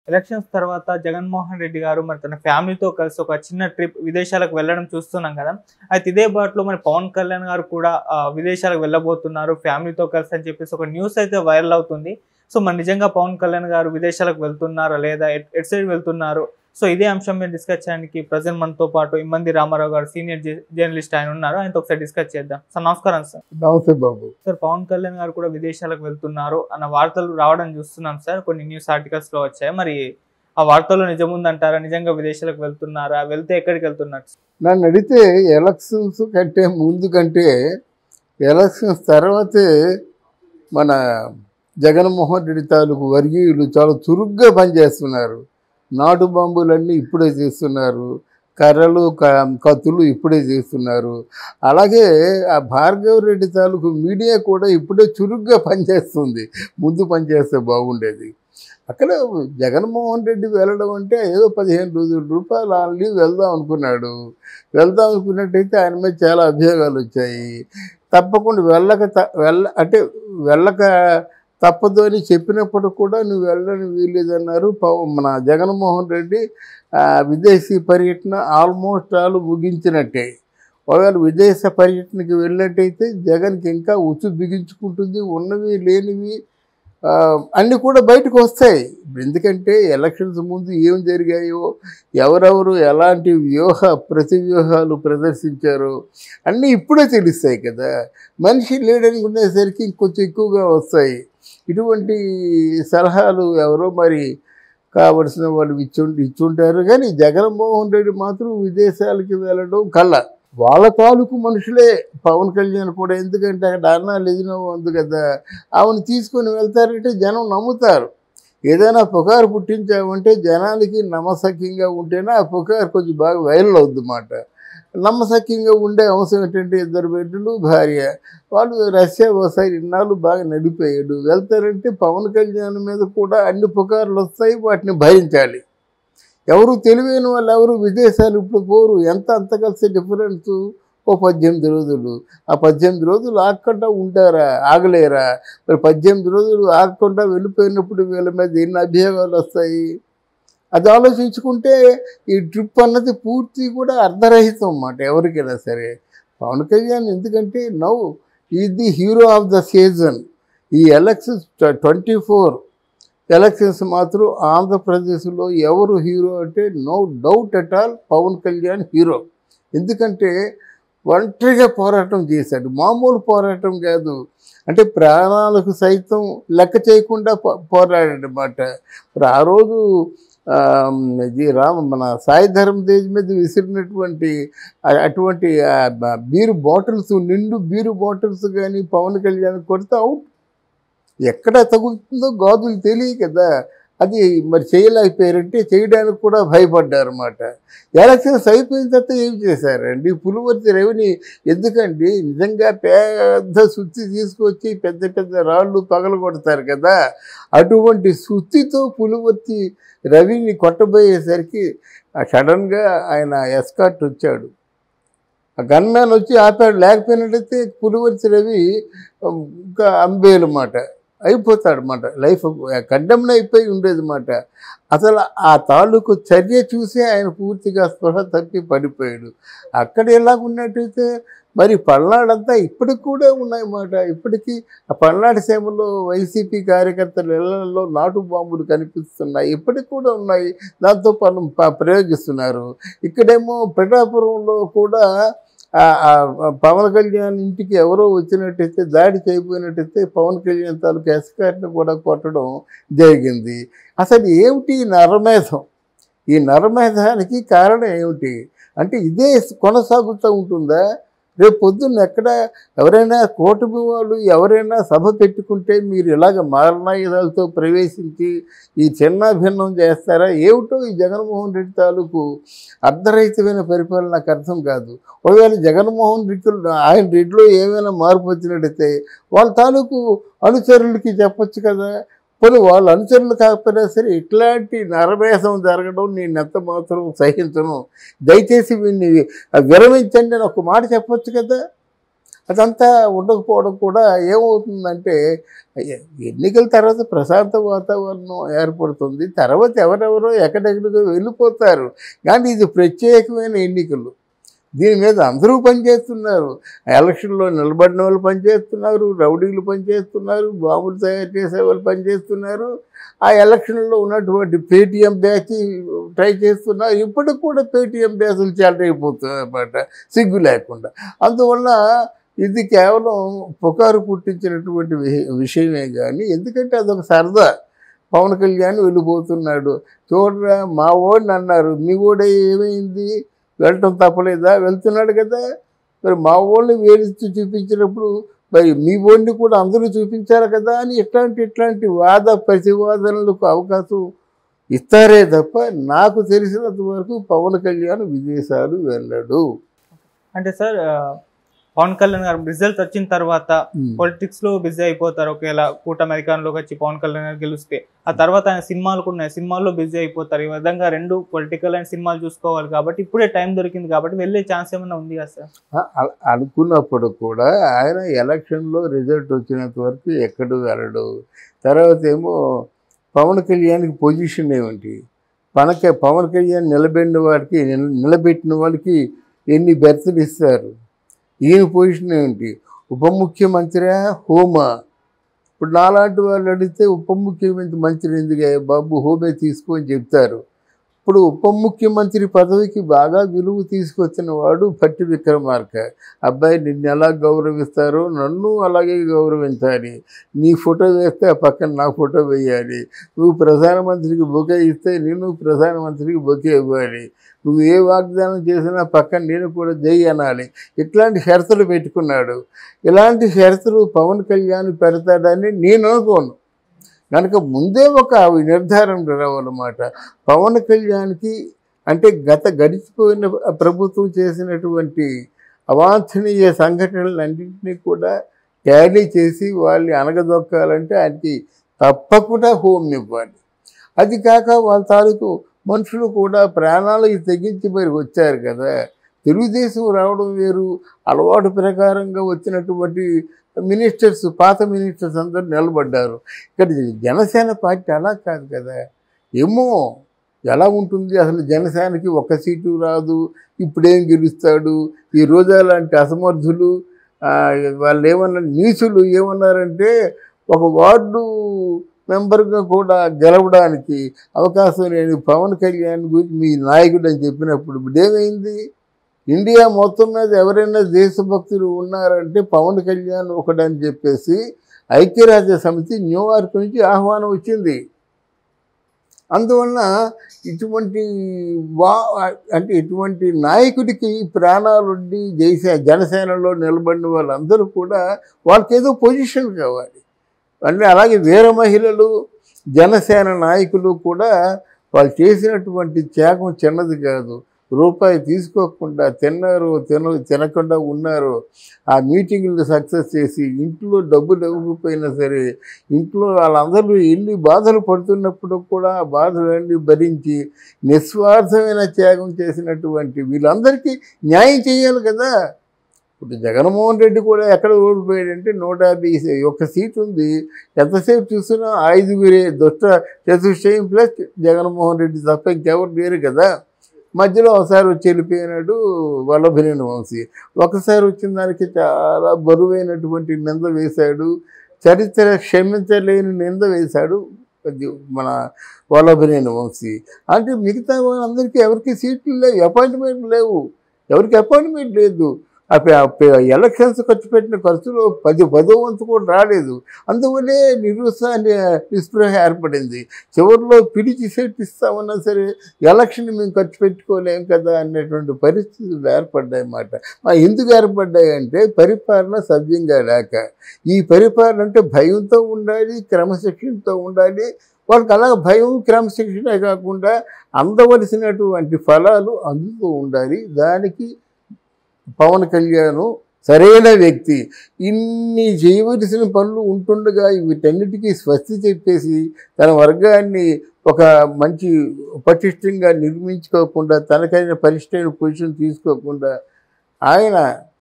Elections తర్వాత జగన్మోహన్ రెడ్డి గారు మరి తన ఫ్యామిలీతో కలిసి ఒక చిన్న ట్రిప్ విదేశాలకు వెళ్ళడం చూస్తున్నాం కదా. అయితే ఇదే బాటలో మరి పవన్ కళ్యాణ్ గారు కూడా విదేశాలకు వెళ్ళబోతున్నారు ఫ్యామిలీతో కలిసి అని చెప్పేసి ఒక న్యూస్ అయితే వైరల్ అవుతుంది. సో మరి నిజంగా పవన్ కళ్యాణ్ గారు విదేశాలకు వెళ్తున్నారా లేదా ఎటు సైడ్ వెళ్తున్నారు? సో ఇదే అంశం మీద డిస్కస్ చేయడానికి ప్రజెంట్ మనతో పాటు ఇమ్మంది రామారావు గారు సీనియర్ జర్నలిస్ట్ ఆయన ఉన్నారు. ఆయనతో ఒకసారి డిస్కస్ చేద్దాం. సార్ నమస్కారం. సార్ నమస్తే బాబు. సార్ పవన్ కళ్యాణ్ గారు కూడా విదేశాలకు వెళ్తున్నారు అన్న వార్తలు రావడం చూస్తున్నాం సార్. కొన్ని న్యూస్ ఆర్టికల్స్ లో వచ్చాయి. మరి ఆ వార్తల్లో నిజం ఉందంటారా? నిజంగా విదేశాలకు వెళ్తున్నారా? వెళ్తే ఎక్కడికి వెళ్తున్నారు? నన్ను అడిగితే ఎలక్షన్స్ కంటే ముందు కంటే ఎలక్షన్స్ తర్వాతే మన జగన్మోహన్ రెడ్డి తాలూకు వర్గీయులు చాలా చురుగ్గా పనిచేస్తున్నారు. నాటు బాంబులన్నీ ఇప్పుడే చేస్తున్నారు, కర్రలు కత్తులు ఇప్పుడే చేస్తున్నారు. అలాగే ఆ భార్గవ్ రెడ్డి తాలూకు మీడియా కూడా ఇప్పుడే చురుగ్గా పనిచేస్తుంది. ముందు పనిచేస్తే బాగుండేది. అక్కడ జగన్మోహన్ రెడ్డి వెళ్ళడం అంటే ఏదో 15,000 రూపాయలు ఆన్లీ వెళ్దాం అనుకున్నాడు. వెళ్దాం అనుకున్నట్టయితే ఆయన మీద చాలా అభియోగాలు వచ్చాయి. తప్పకుండా వెళ్ళక తప్పదు అని చెప్పినప్పుడు కూడా నువ్వు వెళ్ళని వీల్లేదన్నారు. మన జగన్మోహన్ రెడ్డి విదేశీ పర్యటన ఆల్మోస్ట్ ఆల్ ముగించినట్టే. ఒకవేళ విదేశ పర్యటనకి వెళ్ళినట్టయితే జగన్కి ఇంకా ఉచ్చు బిగించుకుంటుంది. ఉన్నవి లేనివి అన్నీ కూడా బయటకు వస్తాయి. ఎందుకంటే ఎలక్షన్స్ ముందు ఏం జరిగాయో, ఎవరెవరు ఎలాంటి ప్రతివ్యూహాలు ప్రదర్శించారో అన్నీ ఇప్పుడే తెలుస్తాయి కదా. మనిషి లేడనుకునేసరికి ఇంకొంచెం ఎక్కువగా వస్తాయి. ఇటువంటి సలహాలు ఎవరో మరి కావలసిన వాళ్ళు ఇచ్చుంటారు. కానీ జగన్మోహన్ రెడ్డి మాత్రం విదేశాలకి వెళ్ళడం కల్లా వాళ్ళ తాలూకు మనుషులే. పవన్ కళ్యాణ్ కూడా, ఎందుకంటే అక్కడ అన్నా లెజినో ఉంది కదా, ఆమెను తీసుకొని వెళ్తారంటే జనం నమ్ముతారు. ఏదైనా పుకారు పుట్టించామంటే జనానికి నమ్మసక్యంగా ఉంటేనే ఆ పుకారు కొంచెం బాగా వైరల్ అవుద్ది మాట. నమ్మసక్యంగా ఉండే అంశం ఏంటంటే 2 బిడ్డలు భార్య. వాళ్ళు రష్యా ఒకసారి ఇన్నాళ్ళు బాగా నడిపోయాడు. వెళ్తారంటే పవన్ కళ్యాణ్ మీద కూడా అన్ని పుకార్లు వస్తాయి, వాటిని భరించాలి. ఎవరు తెలివైన వాళ్ళు ఎవరు విదేశాలు ఇప్పుడు పోరు. అంత కలిసి డిఫరెన్స్ ఓ 18 రోజులు. ఆ 18 రోజులు ఆగకుండా ఉంటారా? ఆగలేరా? మరి 18 రోజులు ఆగకుండా వెళ్ళిపోయినప్పుడు వీళ్ళ మీద ఎన్ని అభియోగాలు వస్తాయి? అది ఆలోచించుకుంటే ఈ ట్రిప్ అన్నది పూర్తి కూడా అర్ధరహితం అన్నమాట ఎవరికైనా సరే. పవన్ కళ్యాణ్ ఎందుకంటే now is the hero of the season. ఈ ఎలక్షన్స్ 24 ఎలక్షన్స్ మాత్రం ఆంధ్రప్రదేశ్లో ఎవరు హీరో అంటే no doubt at all Pawan Kalyan hero. ఎందుకంటే ఒంటరిగా పోరాటం చేశాడు. మామూలు పోరాటం కాదు, అంటే ప్రాణాలకు సైతం లెక్క చేయకుండా పోరాడాడనమాట. మరి ఆ రోజు మన సాయి ధర్మ తేజ్ మీద విసిరినటువంటి అటువంటి బీరు బాటిల్స్, నిండు బీరు బాటిల్స్ కానీ పవన్ కళ్యాణ్ కొడితే అవుట్. ఎక్కడ తగులుతుందో గాజులు తెలియ కదా. అది మరి చేయలేకపోయారంటే చేయడానికి కూడా భయపడ్డారు అన్నమాట. ఎలక్షన్స్ అయిపోయిన తర్వాత ఏం చేశారండి? పులివర్తి రవిని ఎందుకండి నిజంగా పెద్ద సుత్తి తీసుకొచ్చి పెద్ద పెద్ద రాళ్ళు పగలగొడతారు కదా, అటువంటి సుత్తితో పులివర్తి రవిని కొట్టబోయేసరికి సడన్గా ఆయన ఎస్కార్ట్ వచ్చాడు. ఆ గన్మ్యాన్ వచ్చి ఆపాడు. లేకపోయినట్టయితే పులివర్తి రవి ఇంకా అంబేలన్నమాట, అయిపోతాడనమాట. లైఫ్ కండెమ్న్ అయిపోయి ఉండేదన్నమాట. అసలు ఆ తాలూకు చర్య చూసి ఆయన పూర్తిగా స్పృహ తప్పి పడిపోయాడు. అక్కడ ఎలాగున్నట్టయితే మరి పల్నాడంతా ఇప్పటికి కూడా ఉన్నాయన్నమాట. ఇప్పటికీ ఆ పల్నాడు సీమలో వైసీపీ కార్యకర్తల ఇళ్లలో నాటు బాంబులు కనిపిస్తున్నాయి, ఇప్పటికి కూడా ఉన్నాయి. దాంతో ప్రయోగిస్తున్నారు. ఇక్కడేమో పిఠాపురంలో కూడా పవన్ కళ్యాణ్ ఇంటికి ఎవరో వచ్చినట్టయితే దాడి చేయబోయినట్టయితే పవన్ కళ్యాణ్ తాలూకు ఎస్కార్ట్ని కూడా కొట్టడం జరిగింది. అసలు ఏమిటి ఈ నరమేధం? ఈ నరమేధానికి కారణం ఏమిటి అంటే ఇదే కొనసాగుతూ ఉంటుందా? రేపు పొద్దున్న ఎక్కడ ఎవరైనా కూటమి వాళ్ళు ఎవరైనా సభ పెట్టుకుంటే మీరు ఇలాగ మారణాయుధాలతో ప్రవేశించి ఈ చిన్నాభిన్నం చేస్తారా? ఏమిటో ఈ జగన్మోహన్ రెడ్డి తాలూకు అర్ధరహితమైన పరిపాలన నాకు అర్థం కాదు. ఒకవేళ జగన్మోహన్ రెడ్డిలో ఏమైనా మార్పు వచ్చినట్టయితే వాళ్ళ తాలూకు అనుచరులకి చెప్పొచ్చు కదా. పోనీ వాళ్ళ అనుచరులు కాకపోయినా సరే ఇట్లాంటి నరమేధం జరగడం నేను ఎంత మాత్రం సహించను, దయచేసి వీడిని విరమించండి అని ఒక మాట చెప్పొచ్చు కదా. అదంతా ఉండకపోవడం కూడా ఏమవుతుందంటే ఎన్నికల తర్వాత ప్రశాంత వాతావరణం ఏర్పడుతుంది. తర్వాత ఎవరెవరో ఎక్కడెక్కడికో వెళ్ళిపోతారు. కానీ ఇది ప్రత్యేకమైన ఎన్నికలు. దీని మీద అందరూ పనిచేస్తున్నారు. ఎలక్షన్లో నిలబడిన వాళ్ళు పనిచేస్తున్నారు, రౌడీలు పనిచేస్తున్నారు, బాంబులు తయారు చేసే వాళ్ళు పనిచేస్తున్నారు, ఆ ఎలక్షన్లో ఉన్నటువంటి పేటీఎం బ్యాచ్ ట్రై చేస్తున్నారు. ఇప్పటికి కూడా పేటీఎం బ్యాచ్లు చెలరైపోతున్నాయి అన్నమాట, సిగ్గు లేకుండా. అందువల్ల ఇది కేవలం పుకారు పుట్టించినటువంటి విషయమే కానీ, ఎందుకంటే అదొక సరదా. పవన్ కళ్యాణ్ వెళ్ళిపోతున్నాడు, చూడరా మా ఓడిని అన్నారు, మీ ఓడే ఏమైంది, వెళ్ళటం తప్పలేదా, వెళ్తున్నాడు కదా. మరి మా ఓడిని వేలిస్తూ చూపించినప్పుడు మరి మీ ఓడిని కూడా అందరూ చూపించారు కదా అని ఇట్లాంటి వాద ప్రతివాదనలకు అవకాశం ఇస్తారే తప్ప నాకు తెలిసినంత వరకు పవన్ కళ్యాణ్ విదేశాలు వెళ్ళడు. అంటే సార్ పవన్ కళ్యాణ్ గారు రిజల్ట్ వచ్చిన తర్వాత పొలిటిక్స్ లో బిజీ అయిపోతారు. ఒకవేళ కూటమి అధికారంలోకి వచ్చి పవన్ కళ్యాణ్ గారు గెలిస్తే ఆ తర్వాత ఆయన సినిమాలు కూడా ఉన్నాయి, సినిమాల్లో బిజీ అయిపోతారు. ఈ విధంగా రెండు పొలిటికల్ అండ్ సినిమాలు చూసుకోవాలి కాబట్టి ఇప్పుడే టైం దొరికింది కాబట్టి వెళ్ళే ఛాన్స్ ఏమైనా ఉంది కదా సార్? అనుకున్నప్పుడు కూడా ఆయన ఎలక్షన్లో రిజల్ట్ వచ్చినంత వరకు ఎక్కడు వెళ్ళడు. తర్వాత ఏమో పవన్ కళ్యాణ్కి పొజిషన్ ఏమిటి, పవన్ కళ్యాణ్ నిలబెట్టిన వాళ్ళకి ఎన్ని బెర్తులు ఇస్తారు, ఈయన పొజిషన్ ఏమిటి, ఉప ముఖ్యమంత్రి హోమా. ఇప్పుడు నాలాంటి వాళ్ళు అడిగితే ఉప ముఖ్యమంత్రి ఎందుకు బాబు హోమే తీసుకోని చెప్తారు. ఇప్పుడు ఉప ముఖ్యమంత్రి పదవికి బాగా విలువ తీసుకొచ్చిన వాడు భట్టి విక్రమార్క. అబ్బాయి నిన్ను ఎలా గౌరవిస్తారో నన్ను అలాగే గౌరవించాలి, నీ ఫోటో వేస్తే ఆ పక్కన నా ఫోటో వేయాలి, నువ్వు ప్రధానమంత్రికి బొకే ఇస్తే నేను ప్రధానమంత్రికి బొకే ఇవ్వాలి, నువ్వు ఏ వాగ్దానం చేసినా పక్కన నేను కూడా జై అనాలి. ఇట్లాంటి షరతులు పెట్టుకున్నాడు. ఇలాంటి షరతులు పవన్ కళ్యాణ్ పెడతాడని నేను అనుకోను. కనుక ముందే ఒక నిర్ధారణ రావాలన్నమాట. పవన్ కళ్యాణ్కి అంటే గడిచిపోయిన ప్రభుత్వం చేసినటువంటి అవాంఛనీయ సంఘటనలన్నింటినీ కూడా ట్యాలీ చేసి వాళ్ళని అణగదొక్కాలంటే ఆయనకి తప్పకుండా హోమ్ ఇవ్వాలి. అది కాక వాళ్ళ తాలూకు మనుషులు కూడా ప్రాణాలకు తెగించి మరి వచ్చారు కదా. తెలుగుదేశం రావడం వేరు, అలవాటు ప్రకారంగా వచ్చినటువంటి మినిస్టర్స్, పాత మినిస్టర్స్ అందరూ నిలబడ్డారు. ఇక్కడ జనసేన పార్టీ అలా కాదు కదా. ఏమో ఎలా ఉంటుంది అసలు, జనసేనకి ఒక్క సీటు రాదు, ఇప్పుడేం గెలుస్తాడు. ఈ రోజా లాంటి అసమర్థులు వాళ్ళు ఏమన్నా నీచులు ఏమన్నారంటే ఒక వార్డు మెంబర్గా కూడా గెలవడానికి అవకాశం లేని పవన్ కళ్యాణ్ గురించి మీ నాయకుడు అని చెప్పినప్పుడు ఇప్పుడేమైంది? ఇండియా మొత్తం మీద ఎవరైనా దేశభక్తులు ఉన్నారంటే పవన్ కళ్యాణ్ ఒకడని చెప్పేసి ఐక్యరాజ్య సమితి న్యూయార్క్ నుంచి ఆహ్వానం వచ్చింది. అందువలన ఇటువంటి నాయకుడికి ప్రాణాలుండి జనసేనలో నిలబడిన వాళ్ళందరూ కూడా వాళ్ళకి ఏదో పొజిషన్ కావాలి. అంటే అలాగే వీర మహిళలు, జనసేన నాయకులు కూడా వాళ్ళు చేసినటువంటి త్యాగం చిన్నది కాదు. రూపాయి తీసుకోకుండా తినకుండా ఉన్నారు. ఆ మీటింగులు సక్సెస్ చేసి ఇంట్లో డబ్బులు ఇవ్వకపోయినా సరే ఇంట్లో వాళ్ళందరూ ఎన్ని బాధలు పడుతున్నప్పుడు కూడా ఆ బాధలన్నీ భరించి నిస్వార్థమైన త్యాగం చేసినటువంటి వీళ్ళందరికీ న్యాయం చేయాలి కదా. ఇప్పుడు జగన్మోహన్ రెడ్డి కూడా ఎక్కడ ఓడిపోయాడంటే 151 సీటు ఉంది. ఎంతసేపు చూసినా 5 దుష్ట చతుష్టయం ప్లస్ జగన్మోహన్ రెడ్డి తప్ప ఇంకెవరు లేరు కదా. మధ్యలో ఒకసారి వచ్చి వెళ్ళిపోయినాడు వల్లభనేని వంశీ. ఒకసారి వచ్చిన దానికి చాలా బరువైనటువంటి నింద వేశాడు, చరిత్ర క్షమించలేని నింద వేశాడు మన వల్లభనేని వంశీ. అంటే మిగతా వాళ్ళందరికీ ఎవరికి సీట్లు లేవు, అపాయింట్మెంట్ లేవు, ఎవరికి అపాయింట్మెంట్ లేదు. ఎలక్షన్స్ ఖర్చు పెట్టిన ఖర్చులో 10వ వంతు కూడా రాలేదు. అందువల్లే నిస్పృహ ఏర్పడింది. చివరిలో పిలిచి చేపిస్తామన్నా సరే ఎలక్షన్ మేము ఖర్చు పెట్టుకోలేం కదా అనేటువంటి పరిస్థితులు ఏర్పడ్డాయి అన్నమాట. ఎందుకు ఏర్పడ్డాయి అంటే పరిపాలన సవ్యంగా లేక. ఈ పరిపాలన అంటే భయంతో ఉండాలి, క్రమశిక్షణతో ఉండాలి. వాళ్ళకి అలా భయం క్రమశిక్షణ కాకుండా అందవలసినటువంటి ఫలాలు అందుతూ ఉండాలి. దానికి పవన్ కళ్యాణ్ సరైన వ్యక్తి. ఇన్ని చేయవలసిన పనులు ఉంటుండగా వీటన్నిటికీ స్వస్తి చెప్పేసి తన వర్గాన్ని ఒక మంచి పటిష్టంగా నిర్మించుకోకుండా, తనకైన పరిష్టమైన పొజిషన్ తీసుకోకుండా ఆయన